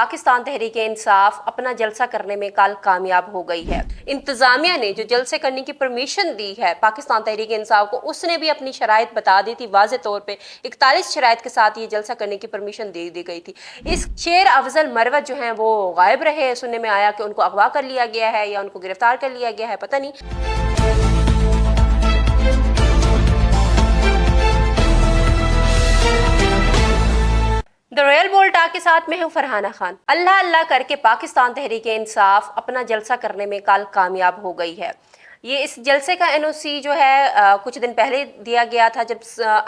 पाकिस्तान तहरीक इंसाफ अपना जलसा करने में कल कामयाब हो गई है। इंतजामिया ने जो जलसे करने की परमिशन दी है पाकिस्तान तहरीक इंसाफ को, उसने भी अपनी शराइत बता दी थी वाज़े तौर पे। 41 शराइत के साथ ये जलसा करने की परमिशन दे दी गई थी। इस शेर अफजल मरवत जो हैं वो गायब रहे। सुनने में आया कि उनको अगवा कर लिया गया है या उनको गिरफ्तार कर लिया गया है, पता नहीं। द रॉयल बोल्टा के साथ मैं हूं फरहाना खान। अल्लाह अल्लाह करके पाकिस्तान तहरीक इंसाफ अपना जलसा करने में कल कामयाब हो गई है। ये इस जलसे का एनओसी जो है कुछ दिन पहले दिया गया था, जब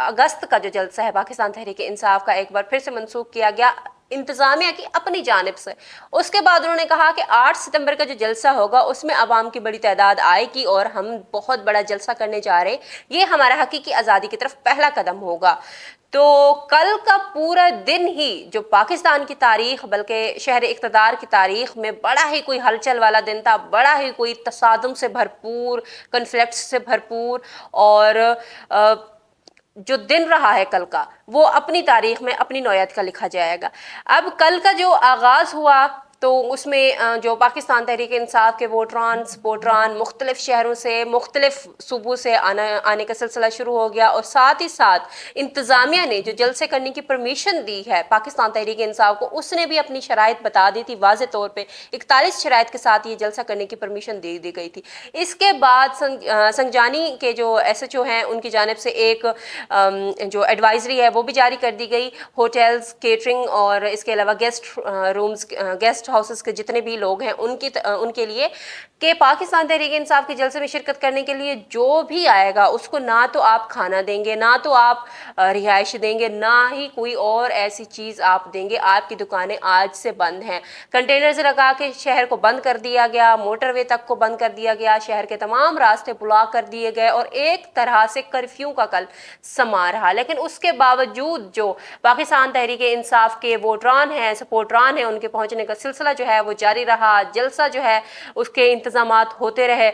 अगस्त का जो जलसा है पाकिस्तान तहरीक इंसाफ का एक बार फिर से मनसूख किया गया इंतजामिया की अपनी जानिब से। उसके बाद उन्होंने कहा कि 8 सितंबर का जो जलसा होगा उसमें आवाम की बड़ी तादाद आएगी और हम बहुत बड़ा जलसा करने जा रहे हैं। ये हमारा हकीकी आज़ादी की तरफ पहला कदम होगा। तो कल का पूरा दिन ही जो पाकिस्तान की तारीख बल्कि शहर इक़्तिदार की तारीख में बड़ा ही कोई हलचल वाला दिन था, बड़ा ही कोई तसादुम से भरपूर, कन्फ्लिक्ट से भरपूर, और जो दिन रहा है कल का वो अपनी तारीख में अपनी नौयत का लिखा जाएगा। अब कल का जो आगाज़ हुआ तो उसमें जो पाकिस्तान तहरीक इंसाफ के वोटरान सपोर्टरान मुख्तलिफ शहरों से मुख्तलिफ सूबों से आने का सिलसिला शुरू हो गया, और साथ ही साथ इंतज़ामिया ने जो जलसे करने की परमिशन दी है पाकिस्तान तहरीक इंसाफ को, उसने भी अपनी शराइत बता दी थी वाज़े तौर पे। 41 शराइत के साथ ये जलसा करने की परमिशन दे दी गई थी। इसके बाद संगजानी के जो SHO हैं उनकी जानिब से एक जो एडवाइजरी है वो भी जारी कर दी गई। होटल्स, केटरिंग और इसके अलावा गेस्ट रूम्स, गेस्ट हाउसेस के जितने भी लोग हैं उनके लिए कि पाकिस्तान तहरीक इंसाफ के जलसे में शिरकत करने के लिए जो भी आएगा उसको ना तो आप खाना देंगे, ना तो आप रिहाइश देंगे, ना ही कोई और ऐसी चीज़ आप देंगे। आपकी दुकानें आज से बंद हैं। कंटेनर्स लगा के शहर को बंद कर दिया गया, मोटरवे तक को बंद कर दिया गया, शहर के तमाम रास्ते ब्लॉक कर दिए गए और एक तरह से कर्फ्यू का कल समा रहा। लेकिन उसके बावजूद जो पाकिस्तान तहरीक इंसाफ के वोटरान हैं, सपोर्टरान हैं, उनके पहुँचने का सिलसिला जो है वो जारी रहा। जलसा जो है उसके इंतजामात होते रहे।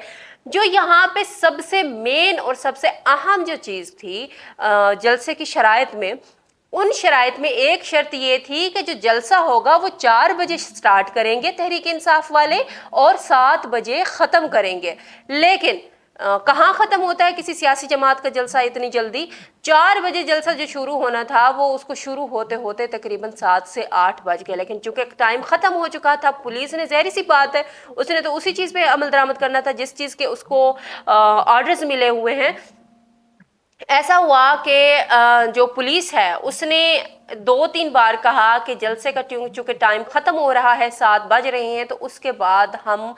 जो यहाँ पे सबसे मेन और सबसे अहम जो चीज़ थी जलसे की शराइत में, उन शराइत में एक शर्त ये थी कि जो जलसा होगा वो 4 बजे स्टार्ट करेंगे तहरीक इंसाफ वाले और 7 बजे ख़त्म करेंगे। लेकिन कहाँ ख़त्म होता है किसी सियासी जमात का जलसा इतनी जल्दी। 4 बजे जलसा जो शुरू होना था वो उसको शुरू होते होते तकरीबन 7 से 8 बज गए। लेकिन चूंकि टाइम ख़त्म हो चुका था, पुलिस ने ज़ाहिर सी बात है उसने तो उसी चीज़ पे अमल दरामद करना था जिस चीज़ के उसको ऑर्डर्स मिले हुए हैं। ऐसा हुआ कि जो पुलिस है उसने 2-3 बार कहा कि जलसे का चूँकि टाइम ख़त्म हो रहा है, 7 बज रहे हैं, तो उसके बाद हम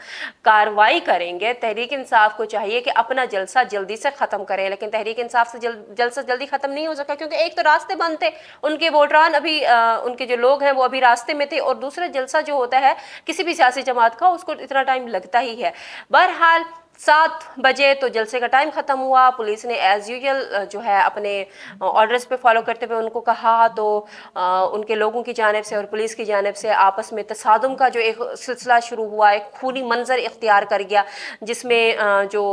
कार्रवाई करेंगे। तहरीक इंसाफ को चाहिए कि अपना जलसा जल्दी से ख़त्म करें, लेकिन तहरीक इंसाफ से जलसा जल्दी ख़त्म नहीं हो सका क्योंकि एक तो रास्ते बंद थे, उनके वोटरान अभी उनके जो लोग हैं वो अभी रास्ते में थे, और दूसरा जलसा जो होता है किसी भी सियासी जमात का उसको इतना टाइम लगता ही है। बहरहाल 7 बजे तो जलसे का टाइम ख़त्म हुआ। पुलिस ने एज़ यूजुअल जो है अपने ऑर्डर्स पे फॉलो करते हुए उनको कहा, तो उनके लोगों की जानिब से और पुलिस की जानिब से आपस में तसादुम का जो एक सिलसिला शुरू हुआ, एक खूनी मंजर इख्तियार कर गया जिसमें जो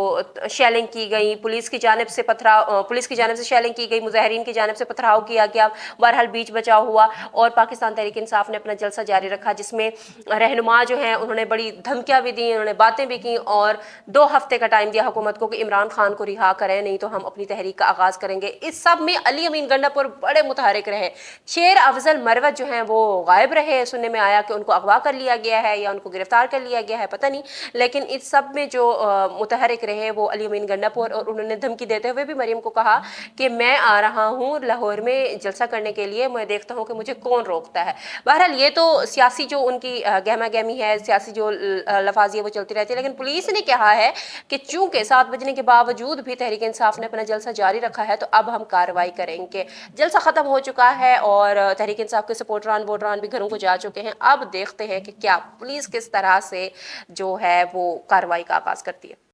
शेलिंग की गई, पुलिस की जानिब से शेलिंग की गई, मुजाहिरीन की जानिब से पथराव किया गया। बहरहाल बीच बचाव हुआ और पाकिस्तान तहरीक इंसाफ ने अपना जलसा जारी रखा, जिसमें रहनुमा जो हैं उन्होंने बड़ी धमकियाँ भी दी, उन्होंने बातें भी की और 2 हफ्ते का टाइम दिया हुकूमत को कि इमरान खान को रिहा करें, नहीं तो हम अपनी तहरीक का आगाज़ करेंगे। इस सब में अली अमीन गंडापुर बड़े मुतहरिक रहे। शेर अफजल मरवत जो हैं वो गायब रहे। सुनने में आया कि उनको अगवा कर लिया गया है या उनको गिरफ्तार कर लिया गया है, पता नहीं। लेकिन इस सब में जो मुतहरिक रहे वो अली अमीन गंडापुर, और उन्होंने धमकी देते हुए भी मरीम को कहा कि मैं आ रहा हूँ लाहौर में जलसा करने के लिए, मैं देखता हूँ कि मुझे कौन रोकता है। बहरहाल ये तो सियासी जो उनकी गहमा गहमी है, सियासी जो लफाजी है वो चलती रहती है। लेकिन पुलिस ने कहा है कि चूंकि 7 बजने के बावजूद भी तहरीक इंसाफ ने अपना जलसा जारी रखा है तो अब हम कार्रवाई करेंगे। जलसा ख़त्म हो चुका है और तहरीक इंसाफ के सपोर्टरान वोटरान भी घरों को जा चुके हैं। अब देखते हैं कि क्या पुलिस किस तरह से जो है वो कार्रवाई का आगाज़ करती है।